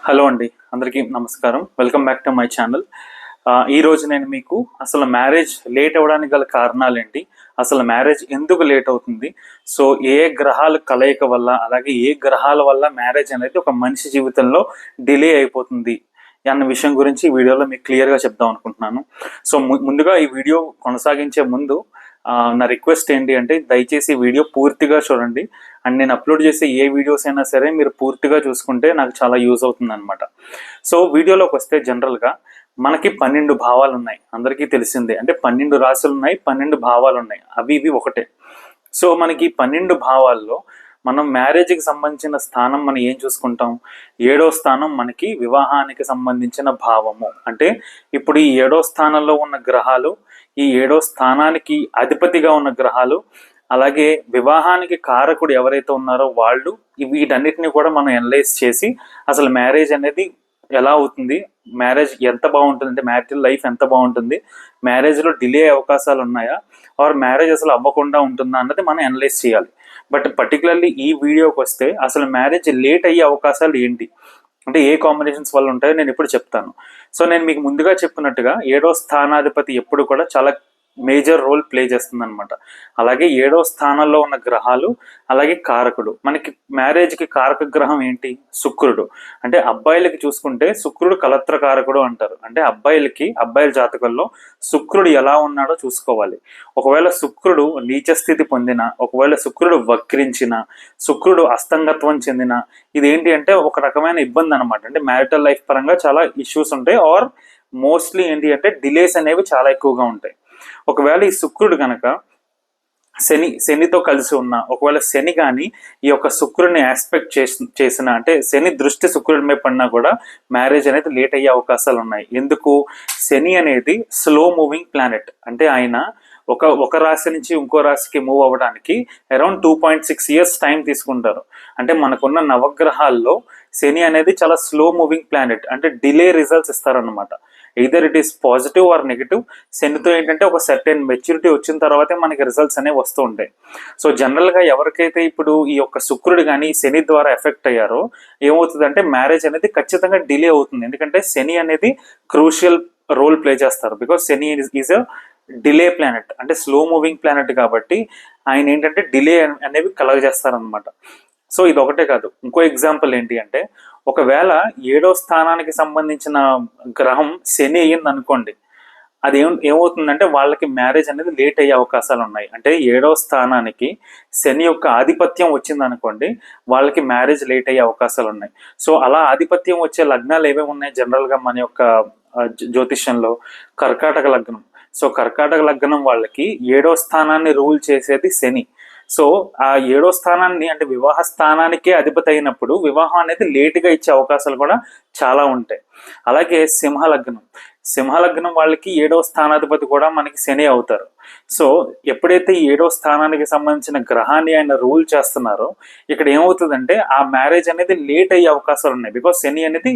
Hello అండి, అందరికీ నమస్కారం. Welcome back to my channel. ఈ రోజు నేను మీకు అసలు మ్యారేజ్ లేట్ అవ్వడానికి గల కారణాలు ఏంటి, అసలు మ్యారేజ్ ఎందుకు లేట్ అవుతుంది, సో ఏ గ్రహాల కలయిక వల్ల, అలాగే ఏ గ్రహాల వల్ల మ్యారేజ్ అనేది ఒక మనిషి జీవితంలో డిలే అయిపోతుంది అన్న విషయం గురించి ఈ వీడియోలో మీకు క్లియర్గా చెప్దాం అనుకుంటున్నాను. సో ముందుగా ఈ వీడియో కొనసాగించే ముందు నా రిక్వెస్ట్ ఏంటి అంటే, దయచేసి వీడియో పూర్తిగా చూడండి. అండ్ నేను అప్లోడ్ చేసే ఏ వీడియోస్ అయినా సరే మీరు పూర్తిగా చూసుకుంటే నాకు చాలా యూజ్ అవుతుంది అనమాట. సో వీడియోలోకి వస్తే, జనరల్గా మనకి 12 భావాలు ఉన్నాయి, అందరికీ తెలిసిందే. అంటే 12 రాశులు ఉన్నాయి, 12 భావాలు ఉన్నాయి, అవి ఇవి ఒకటే. సో మనకి 12 భావాల్లో మనం మ్యారేజ్కి సంబంధించిన స్థానం మనం ఏం చూసుకుంటాం, 7వ స్థానం మనకి వివాహానికి సంబంధించిన భావము. అంటే ఇప్పుడు ఈ 7వ స్థానంలో ఉన్న గ్రహాలు, ఈ 7వ స్థానానికి అధిపతిగా ఉన్న గ్రహాలు, అలాగే వివాహానికి కారకుడు ఎవరైతే ఉన్నారో వాళ్ళు, వీటన్నిటిని కూడా మనం అనలైజ్ చేసి అసలు మ్యారేజ్ అనేది ఎలా అవుతుంది, మ్యారేజ్ ఎంత బాగుంటుంది, అంటే మ్యారిటల్ లైఫ్ ఎంత బాగుంటుంది, మ్యారేజ్లో డిలే అవకాశాలు ఉన్నాయా, ఆర్ మ్యారేజ్ అసలు అవ్వకుండా ఉంటుందా అన్నది మనం అనలైజ్ చేయాలి. బట్ పర్టికులర్లీ ఈ వీడియోకి వస్తే అసలు మ్యారేజ్ లేట్ అయ్యే అవకాశాలు ఏంటి, అంటే ఏ కాంబినేషన్స్ వల్ల ఉంటాయో నేను ఇప్పుడు చెప్తాను. సో నేను మీకు ముందుగా చెప్పినట్టుగా 7వ స్థానాధిపతి ఎప్పుడు కూడా చాలా మేజర్ రోల్ ప్లే చేస్తుంది అనమాట. అలాగే 7వ స్థానంలో ఉన్న గ్రహాలు, అలాగే కారకుడు. మనకి మ్యారేజ్కి కారక గ్రహం ఏంటి, శుక్రుడు. అంటే అబ్బాయిలకి చూసుకుంటే శుక్రుడు కలత్ర కారకుడు అంటారు. అంటే అబ్బాయిల జాతకంలో శుక్రుడు ఎలా ఉన్నాడో చూసుకోవాలి. ఒకవేళ శుక్రుడు నీచ స్థితి పొందిన, ఒకవేళ శుక్రుడు వక్రించిన, శుక్రుడు అస్తంగత్వం చెందిన, ఇదేంటి అంటే ఒక రకమైన ఇబ్బంది అనమాట. అంటే మ్యారిటల్ లైఫ్ పరంగా చాలా ఇష్యూస్ ఉంటాయి, ఆర్ మోస్ట్లీ ఏంటి అంటే డిలేస్ అనేవి చాలా ఎక్కువగా ఉంటాయి. ఒకవేళ ఈ శుక్రుడు కనుక శనితో కలిసి ఉన్న, ఒకవేళ శని కానీ ఈ యొక్క శుక్రుడిని ఆస్పెక్ట్ చేసిన, అంటే శని దృష్టి శుక్రుడి మీద పడినా కూడా మ్యారేజ్ అనేది లేట్ అయ్యే అవకాశాలు ఉన్నాయి. ఎందుకు, శని అనేది స్లో మూవింగ్ ప్లానెట్. అంటే ఆయన ఒక రాశి నుంచి ఇంకో రాశికి మూవ్ అవ్వడానికి అరౌండ్ 2.6 years టైం తీసుకుంటారు. అంటే మనకున్న నవగ్రహాల్లో శని అనేది చాలా స్లో మూవింగ్ ప్లానెట్, అంటే డిలే రిజల్ట్స్ ఇస్తారనమాట. Either it is positive or negative. శనితో ఏంటంటే ఒక సర్టెన్ మెచ్యూరిటీ వచ్చిన తర్వాతే మనకి రిజల్ట్స్ అనేవి వస్తూ ఉంటాయి. సో జనరల్గా ఎవరికైతే ఇప్పుడు ఈ యొక్క శుక్రుడు కానీ శని ద్వారా ఎఫెక్ట్ అయ్యారో ఏమవుతుందంటే మ్యారేజ్ అనేది ఖచ్చితంగా డిలే అవుతుంది. ఎందుకంటే శని అనేది క్రూషియల్ రోల్ ప్లే చేస్తారు. Because Shani is a delay planet, అంటే స్లో మూవింగ్ ప్లానెట్ కాబట్టి ఆయన ఏంటంటే డిలే అనేవి కలగజేస్తారనమాట. సో ఇది ఒకటే కాదు, ఇంకో ఎగ్జాంపుల్ ఏంటి అంటే, ఒకవేళ 7వ స్థానానికి సంబంధించిన గ్రహం శని అయ్యింది అనుకోండి, అది ఏమవుతుందంటే వాళ్ళకి మ్యారేజ్ అనేది లేట్ అయ్యే అవకాశాలు ఉన్నాయి. అంటే 7వ స్థానానికి శని యొక్క ఆధిపత్యం వచ్చింది అనుకోండి, వాళ్ళకి మ్యారేజ్ లేట్ అయ్యే అవకాశాలు ఉన్నాయి. సో అలా ఆధిపత్యం వచ్చే లగ్నాలు ఏవేవి ఉన్నాయి జనరల్గా మన యొక్క జ్యోతిష్యంలో, కర్కాటక లగ్నం. సో కర్కాటక లగ్నం వాళ్ళకి 7వ స్థానాన్ని రూల్ చేసేది శని. సో ఆ 7వ స్థానాన్ని, అంటే వివాహ స్థానానికే అధిపతి అయినప్పుడు వివాహం అనేది లేటుగా ఇచ్చే అవకాశాలు కూడా చాలా ఉంటాయి. అలాగే సింహలగ్నం వాళ్ళకి 7వ స్థానాధిపతి కూడా మనకి శని అవుతారు. సో ఎప్పుడైతే 7వ స్థానానికి సంబంధించిన గ్రహాన్ని ఆయన రూల్ చేస్తున్నారో ఇక్కడ ఏమవుతుందంటే ఆ మ్యారేజ్ అనేది లేట్ అయ్యే అవకాశాలు ఉన్నాయి. బికాస్ శని అనేది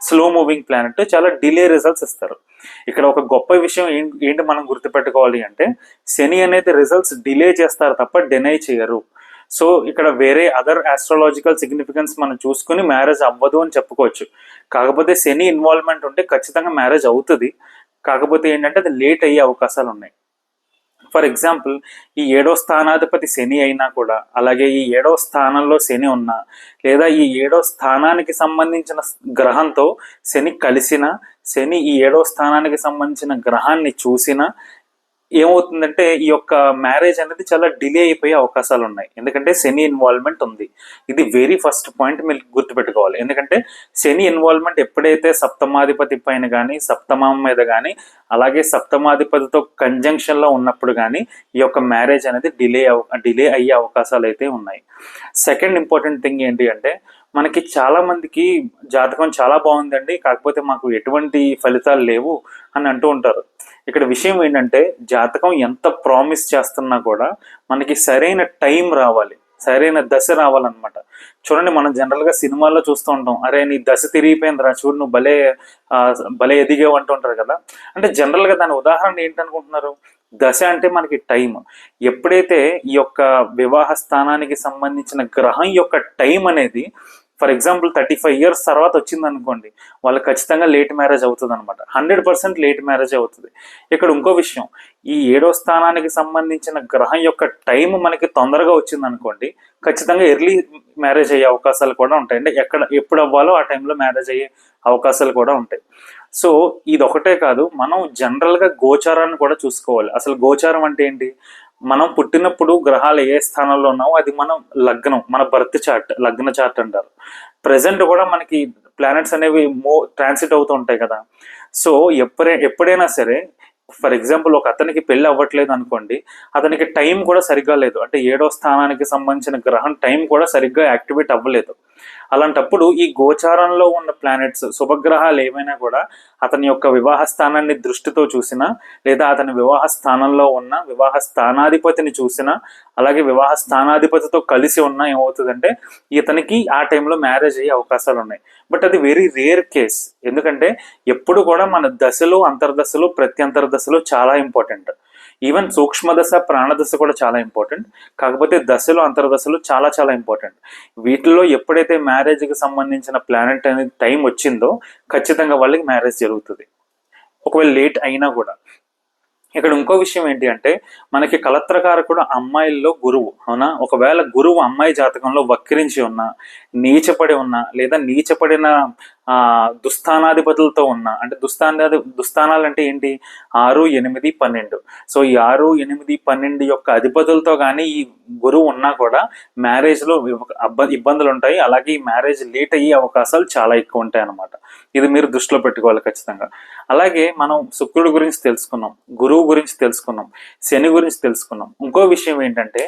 స్లో మూవింగ్ ప్లానెట్, చాలా డిలే రిజల్ట్స్ ఇస్తారు. ఇక్కడ ఒక గొప్ప విషయం ఏంటి మనం గుర్తుపెట్టుకోవాలి అంటే, శని అనేది రిజల్ట్స్ డిలే చేస్తారు తప్ప డినై చేయరు. సో ఇక్కడ వేరే అదర్ ఆస్ట్రాలజికల్ సిగ్నిఫికెన్స్ మనం చూసుకుని మ్యారేజ్ అవ్వదు అని చెప్పుకోవచ్చు. కాకపోతే శని ఇన్వాల్వ్మెంట్ ఉంటే ఖచ్చితంగా మ్యారేజ్ అవుతుంది. కాకపోతే ఏంటంటే అది లేట్ అయ్యే అవకాశాలు ఉన్నాయి. ఫర్ ఎగ్జాంపుల్, ఈ 7వ స్థానాధిపతి శని అయినా కూడా, అలాగే ఈ 7వ స్థానంలో శని ఉన్నా, లేదా ఈ 7వ స్థానానికి సంబంధించిన గ్రహంతో శని కలిసిన, శని ఈ 7వ స్థానానికి సంబంధించిన గ్రహాన్ని చూసినా ఏమవుతుందంటే ఈ యొక్క మ్యారేజ్ అనేది చాలా డిలే అయిపోయే అవకాశాలు ఉన్నాయి. ఎందుకంటే శని ఇన్వాల్వ్మెంట్ ఉంది. ఇది వెరీ ఫస్ట్ పాయింట్ మీరు గుర్తుపెట్టుకోవాలి. ఎందుకంటే శని ఇన్వాల్వ్మెంట్ ఎప్పుడైతే సప్తమాధిపతి పైన కానీ, సప్తమం మీద కానీ, అలాగే సప్తమాధిపతితో కంజంక్షన్లో ఉన్నప్పుడు కానీ ఈ యొక్క మ్యారేజ్ అనేది డిలే అయ్యే అవకాశాలు అయితే ఉన్నాయి. సెకండ్ ఇంపార్టెంట్ థింగ్ ఏంటి అంటే, మనకి చాలా మందికి జాతకం చాలా బాగుందండి, కాకపోతే మాకు ఎటువంటి ఫలితాలు లేవు అని అంటూ ఉంటారు. ఇక్కడ విషయం ఏంటంటే, జాతకం ఎంత ప్రామిస్ చేస్తున్నా కూడా మనకి సరైన టైం రావాలి, సరైన దశ రావాలన్నమాట. చూడండి, మనం జనరల్గా సినిమాల్లో చూస్తూ ఉంటాం, అరే నీ దశ తిరిగిపోయింది రా, చూడు నువ్వు భలే ఎదిగేవు అంటుంటారు కదా. అంటే జనరల్గా దాని ఉదాహరణ ఏంటనుకుంటున్నారు, దశ అంటే మనకి టైం. ఎప్పుడైతే ఈ యొక్క వివాహ స్థానానికి సంబంధించిన గ్రహం యొక్క టైం అనేది ఫర్ ఎగ్జాంపుల్ 35 years తర్వాత వచ్చింది అనుకోండి, వాళ్ళకి ఖచ్చితంగా లేట్ మ్యారేజ్ అవుతుంది అనమాట. 100% లేట్ మ్యారేజ్ అవుతుంది. ఇక్కడ ఇంకో విషయం, ఈ 7వ స్థానానికి సంబంధించిన గ్రహం యొక్క టైం మనకి తొందరగా వచ్చింది అనుకోండి, ఖచ్చితంగా ఎర్లీ మ్యారేజ్ అయ్యే అవకాశాలు కూడా ఉంటాయి. అంటే ఎప్పుడు అవ్వాలో ఆ టైంలో మ్యారేజ్ అయ్యే అవకాశాలు కూడా ఉంటాయి. సో ఇది ఒకటే కాదు, మనం జనరల్గా గోచారాన్ని కూడా చూసుకోవాలి. అసలు గోచారం అంటే ఏంటి? మనం పుట్టినప్పుడు గ్రహాలు ఏ స్థానంలో ఉన్నావో అది మనం లగ్నం, మన బర్త్ చార్ట్, లగ్న చార్ట్ అంటారు. ప్రజెంట్ కూడా మనకి ప్లానెట్స్ అనేవి ట్రాన్సిట్ అవుతూ ఉంటాయి కదా. సో ఎప్పుడైనా సరే, ఫర్ ఎగ్జాంపుల్ ఒక అతనికి పెళ్ళి అవ్వట్లేదు అనుకోండి, అతనికి టైం కూడా సరిగ్గా లేదు, అంటే 7వ స్థానానికి సంబంధించిన గ్రహం టైం కూడా సరిగ్గా యాక్టివేట్ అవ్వలేదు. అలాంటప్పుడు ఈ గోచారంలో ఉన్న ప్లానెట్స్, శుభగ్రహాలు ఏమైనా కూడా అతని యొక్క వివాహ స్థానాన్ని దృష్టితో చూసినా, లేదా అతని వివాహ స్థానంలో ఉన్న వివాహ స్థానాధిపతిని చూసినా, అలాగే వివాహ స్థానాధిపతితో కలిసి ఉన్నా ఏమవుతుందంటే ఇతనికి ఆ టైంలో మ్యారేజ్ అయ్యే అవకాశాలు ఉన్నాయి. బట్ అది వెరీ రేర్ కేస్. ఎందుకంటే ఎప్పుడు కూడా మన దశలు, అంతర్దశలు, ప్రత్యంతర దశలు చాలా ఇంపార్టెంట్. ఈవెన్ సూక్ష్మదశ, ప్రాణదశ కూడా చాలా ఇంపార్టెంట్. కాకపోతే దశలు, అంతర్దశలు చాలా చాలా ఇంపార్టెంట్. వీటిల్లో ఎప్పుడైతే మ్యారేజ్కి సంబంధించిన ప్లానెట్ అనేది టైం వచ్చిందో ఖచ్చితంగా వాళ్ళకి మ్యారేజ్ జరుగుతుంది, ఒకవేళ లేట్ అయినా కూడా. ఇక్కడ ఇంకో విషయం ఏంటి అంటే, మనకి కలత్రకారకుడు అమ్మాయిల్లో గురువు, అవునా? ఒకవేళ గురువు అమ్మాయి జాతకంలో వక్రించి ఉన్నా, నీచపడి ఉన్నా, లేదా నీచపడిన దుస్థానాధిపతులతో ఉన్నా, అంటే దుస్థానాలు అంటే ఏంటి? 6, 8, 12. సో ఈ 6, 8, 12 యొక్క అధిపతులతో కానీ ఈ గురువు ఉన్నా కూడా మ్యారేజ్లో ఇబ్బందులు ఉంటాయి. అలాగే ఈ మ్యారేజ్ లేట్ అయ్యే అవకాశాలు చాలా ఎక్కువ ఉంటాయి అన్నమాట. ఇది మీరు దృష్టిలో పెట్టుకోవాలి ఖచ్చితంగా. అలాగే మనం శుక్రుడి గురించి తెలుసుకున్నాం, గురువు గురించి తెలుసుకున్నాం, శని గురించి తెలుసుకున్నాం. ఇంకో విషయం ఏంటంటే,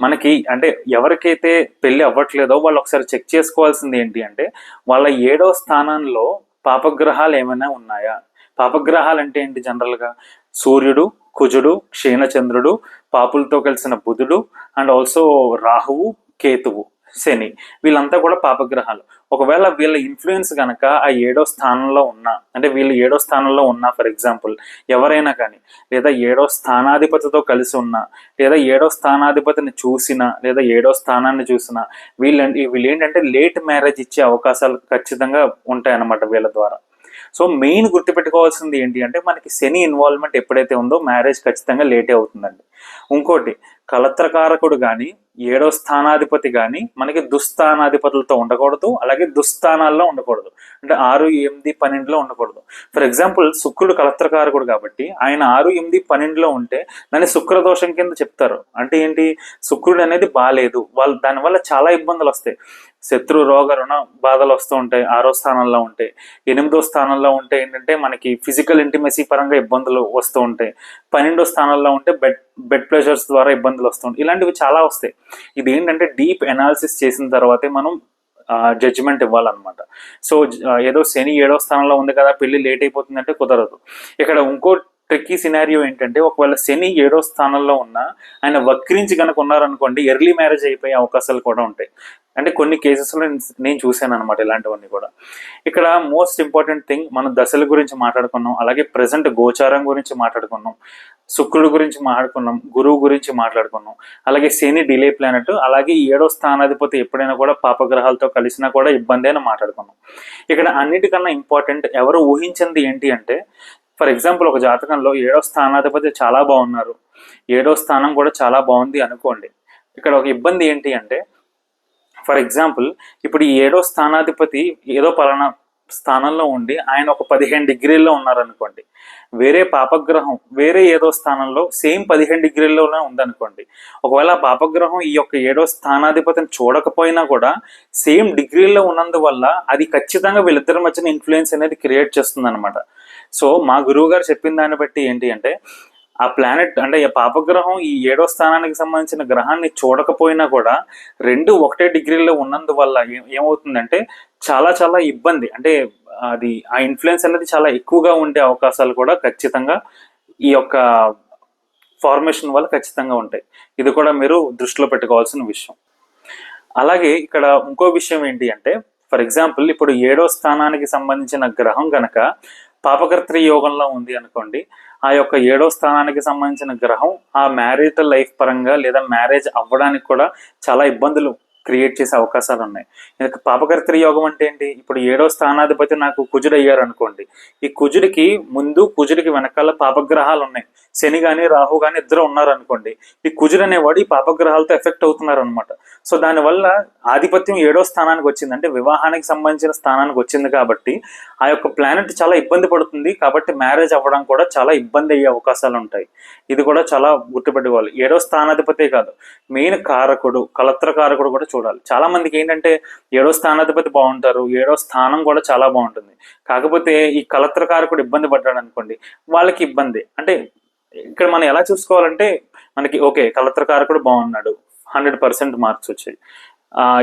మనకి అంటే ఎవరికైతే పెళ్లి అవ్వట్లేదో వాళ్ళు ఒకసారి చెక్ చేసుకోవాల్సింది ఏంటి అంటే, వాళ్ళ 7వ స్థానంలో పాపగ్రహాలు ఏమైనా ఉన్నాయా? పాపగ్రహాలు అంటే ఏంటి? జనరల్గా సూర్యుడు, కుజుడు, క్షీణచంద్రుడు, పాపులతో కలిసిన బుధుడు, అండ్ ఆల్సో రాహువు, కేతువు, శని, వీళ్ళంతా కూడా పాపగ్రహాలు. ఒకవేళ వీళ్ళ ఇన్ఫ్లుయెన్స్ కనుక ఆ 7వ స్థానంలో ఉన్నా, అంటే వీళ్ళు 7వ స్థానంలో ఉన్నా, ఫర్ ఎగ్జాంపుల్ ఎవరైనా కానీ, లేదా 7వ స్థానాధిపతితో కలిసి ఉన్నా, లేదా 7వ స్థానాధిపతిని చూసినా, లేదా 7వ స్థానాన్ని చూసినా, వీళ్ళు ఏంటంటే లేట్ మ్యారేజ్ ఇచ్చే అవకాశాలు ఖచ్చితంగా ఉంటాయన్నమాట వీళ్ళ ద్వారా. సో మెయిన్ గుర్తుపెట్టుకోవాల్సింది ఏంటి అంటే, మనకి శని ఇన్వాల్వ్మెంట్ ఎప్పుడైతే ఉందో మ్యారేజ్ ఖచ్చితంగా లేటే అవుతుందండి. ఇంకోటి, కలత్రకారకుడు కానీ 7వ స్థానాధిపతి కానీ మనకి దుస్థానాధిపతులతో ఉండకూడదు, అలాగే దుస్థానాల్లో ఉండకూడదు. అంటే 6, 8, 12లో ఉండకూడదు. ఫర్ ఎగ్జాంపుల్ శుక్రుడు కలత్రకారకుడు కాబట్టి ఆయన 6, 8, 12లో ఉంటే దాన్ని శుక్రదోషం కింద చెప్తారు. అంటే ఏంటి? శుక్రుడు అనేది బాగాలేదు, దానివల్ల చాలా ఇబ్బందులు వస్తాయి. శత్రు, రోగ, రుణ బాధలు వస్తూ ఉంటాయి 6వ స్థానంలో ఉంటే. 8వ స్థానంలో ఉంటే ఏంటంటే మనకి ఫిజికల్ ఇంటిమసీ పరంగా ఇబ్బందులు వస్తూ ఉంటాయి. 12వ స్థానంలో ఉంటే బెడ్ ప్రెషర్స్ ద్వారా ఇబ్బందులు వస్తూ ఉంటాయి. ఇలాంటివి చాలా వస్తాయి. ఇది ఏంటంటే డీప్ ఎనాలిసిస్ చేసిన తర్వాతే మనం జడ్జిమెంట్ ఇవ్వాలన్నమాట. సో ఏదో శని 7వ స్థానంలో ఉంది కదా, పెళ్లి లేట్ అయిపోతుందంటే కుదరదు. ఇక్కడ ఇంకో ట్రిక్కీ సినారియో ఏంటంటే, ఒకవేళ శని 7వ స్థానంలో ఉన్నా ఆయన వక్రించి కనుక ఉన్నారనుకోండి, ఎర్లీ మ్యారేజ్ అయిపోయే అవకాశాలు కూడా ఉంటాయి. అంటే కొన్ని కేసెస్లో నేను చూశాను అనమాట ఇలాంటివన్నీ కూడా. ఇక్కడ మోస్ట్ ఇంపార్టెంట్ థింగ్, మనం దశల గురించి మాట్లాడుకున్నాం, అలాగే ప్రజెంట్ గోచారం గురించి మాట్లాడుకున్నాం, శుక్రుడు గురించి మాట్లాడుకున్నాం, గురువు గురించి మాట్లాడుకున్నాం, అలాగే శని డిలే ప్లానెట్, అలాగే 7వ స్థానాధిపతి ఎప్పుడైనా కూడా పాపగ్రహాలతో కలిసినా కూడా ఇబ్బంది అని మాట్లాడుకున్నాం. ఇక్కడ అన్నిటికన్నా ఇంపార్టెంట్ ఎవరు ఊహించింది ఏంటి అంటే, ఫర్ ఎగ్జాంపుల్ ఒక జాతకంలో 7వ స్థానాధిపతి చాలా బాగున్నారు, 7వ స్థానం కూడా చాలా బాగుంది అనుకోండి. ఇక్కడ ఒక ఇబ్బంది ఏంటి అంటే, ఫర్ ఎగ్జాంపుల్ ఇప్పుడు ఈ 7వ స్థానాధిపతి ఏదో పలానా స్థానంలో ఉండి ఆయన ఒక 15 డిగ్రీల్లో ఉన్నారనుకోండి, వేరే పాపగ్రహం వేరే 7వ స్థానంలో సేమ్ 15 డిగ్రీల్లోనే ఉందనుకోండి. ఒకవేళ పాపగ్రహం ఈ యొక్క 7వ స్థానాధిపతిని చూడకపోయినా కూడా సేమ్ డిగ్రీల్లో ఉన్నందువల్ల అది ఖచ్చితంగా వీళ్ళిద్దరి మధ్యన ఇన్ఫ్లుయెన్స్ అనేది క్రియేట్ చేస్తుంది అనమాట. సో మా గురువు గారు చెప్పిన దాన్ని బట్టి ఏంటి అంటే, ఆ ప్లానెట్ అంటే పాపగ్రహం ఈ 7వ స్థానానికి సంబంధించిన గ్రహాన్ని చూడకపోయినా కూడా రెండు ఒకటే డిగ్రీలో ఉన్నందువల్ల ఏమవుతుందంటే చాలా చాలా ఇబ్బంది, అంటే అది ఆ ఇన్ఫ్లుయెన్స్ అనేది చాలా ఎక్కువగా ఉండే అవకాశాలు కూడా ఖచ్చితంగా ఈ యొక్క ఫార్మేషన్ వల్ల ఖచ్చితంగా ఉంటాయి. ఇది కూడా మీరు దృష్టిలో పెట్టుకోవాల్సిన విషయం. అలాగే ఇక్కడ ఇంకో విషయం ఏంటి అంటే, ఫర్ ఎగ్జాంపుల్ ఇప్పుడు 7వ స్థానానికి సంబంధించిన గ్రహం కనుక పాపకర్త్రి యోగంలో ఉంది అనుకోండి, ఆ యొక్క 7వ స్థానానికి సంబంధించిన గ్రహం ఆ మ్యారిటల్ లైఫ్ పరంగా లేదా మ్యారేజ్ అవ్వడానికి కూడా చాలా ఇబ్బందులు క్రియేట్ చేసే అవకాశాలు ఉన్నాయి. ఇక పాపకర్తరి యోగం అంటే ఏంటి? ఇప్పుడు 7వ స్థానాధిపతి నాకు కుజుడు అయ్యారు అనుకోండి, ఈ కుజుడికి ముందు కుజుడికి వెనకాల పాపగ్రహాలు ఉన్నాయి. శని కానీ రాహు కానీ ఇద్దరు ఉన్నారు అనుకోండి, ఈ కుజుడు అనేవాడు ఈ పాపగ్రహాలతో ఎఫెక్ట్ అవుతున్నారు అనమాట. సో దానివల్ల ఆధిపత్యం 7వ స్థానానికి వచ్చింది, అంటే వివాహానికి సంబంధించిన స్థానానికి వచ్చింది కాబట్టి ఆ యొక్క ప్లానెట్ చాలా ఇబ్బంది పడుతుంది. కాబట్టి మ్యారేజ్ అవ్వడం కూడా చాలా ఇబ్బంది అయ్యే అవకాశాలు ఉంటాయి. ఇది కూడా చాలా గుర్తుపెట్టుకోవాలి. 7వ స్థానాధిపతే కాదు, మెయిన్ కారకుడు, కలత్ర కారకుడు కూడా చూడాలి. చాలా మందికి ఏంటంటే 7వ స్థానాధిపతి బాగుంటారు, 7వ స్థానం కూడా చాలా బాగుంటుంది. కాకపోతే ఈ కలత్ర కారకుడు ఇబ్బంది పడ్డాడు అనుకోండి, వాళ్ళకి ఇబ్బంది. అంటే ఇక్కడ మనం ఎలా చూసుకోవాలంటే, మనకి ఓకే కలత్ర కారకుడు బాగున్నాడు, 100% మార్క్స్ వచ్చాయి.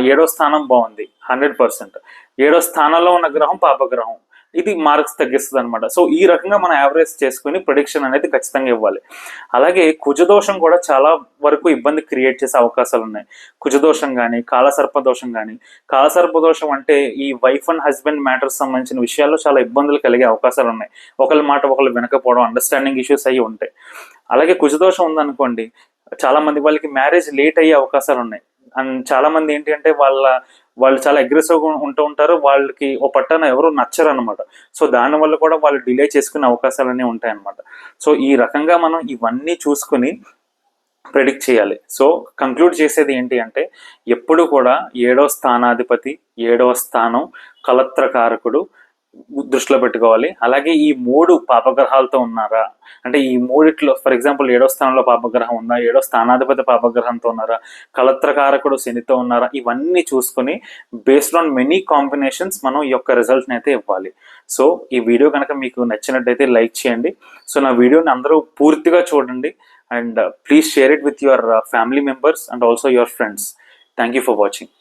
7వ స్థానం బాగుంది, 100%. 7వ స్థానంలో ఉన్న గ్రహం పాపగ్రహం, ఇది మార్క్స్ తగ్గిస్తుంది అనమాట. సో ఈ రకంగా మనం యావరేజ్ చేసుకుని ప్రొడిక్షన్ అనేది ఖచ్చితంగా ఇవ్వాలి. అలాగే కుజదోషం కూడా చాలా వరకు ఇబ్బంది క్రియేట్ చేసే అవకాశాలు ఉన్నాయి. కుజదోషం కానీ కాలసర్పదోషం కానీ, కాలసర్పదోషం అంటే ఈ వైఫ్ అండ్ హస్బెండ్ మ్యాటర్స్ సంబంధించిన విషయాల్లో చాలా ఇబ్బందులు కలిగే అవకాశాలు ఉన్నాయి. ఒకరి మాట ఒకళ్ళు వినకపోవడం, అండర్స్టాండింగ్ ఇష్యూస్ అయ్యి ఉంటాయి. అలాగే కుజదోషం ఉందనుకోండి, చాలా మంది వాళ్ళకి మ్యారేజ్ లేట్ అయ్యే అవకాశాలు ఉన్నాయి. అండ్ చాలా మంది ఏంటి అంటే వాళ్ళు చాలా అగ్రెసివ్గా ఉంటూ ఉంటారు, వాళ్ళకి ఓ పట్టాన ఎవరు నచ్చరు అనమాట. సో దానివల్ల కూడా వాళ్ళు డిలే చేసుకునే అవకాశాలన్నీ ఉంటాయన్నమాట. సో ఈ రకంగా మనం ఇవన్నీ చూసుకుని ప్రెడిక్ట్ చేయాలి. సో కంక్లూడ్ చేసేది ఏంటి అంటే, ఎప్పుడు కూడా 7వ స్థానాధిపతి, 7వ స్థానం, కలత్రకారకుడు దృష్టిలో పెట్టుకోవాలి. అలాగే ఈ 3 పాపగ్రహాలతో ఉన్నారా, అంటే ఈ మూడిట్లో ఫర్ ఎగ్జాంపుల్ 7వ స్థానంలో పాపగ్రహం ఉందా, 7వ స్థానాధిపతి పాపగ్రహంతో ఉన్నారా, కలత్రకారకుడు శనితో ఉన్నారా, ఇవన్నీ చూసుకుని బేస్డ్ ఆన్ మెనీ కాంబినేషన్స్ మనం ఈ యొక్క రిజల్ట్ని అయితే ఇవ్వాలి. సో ఈ వీడియో కనుక మీకు నచ్చినట్టయితే లైక్ చేయండి. సో నా వీడియోని అందరూ పూర్తిగా చూడండి, and please share it with your family members and also your friends. Thank you for watching.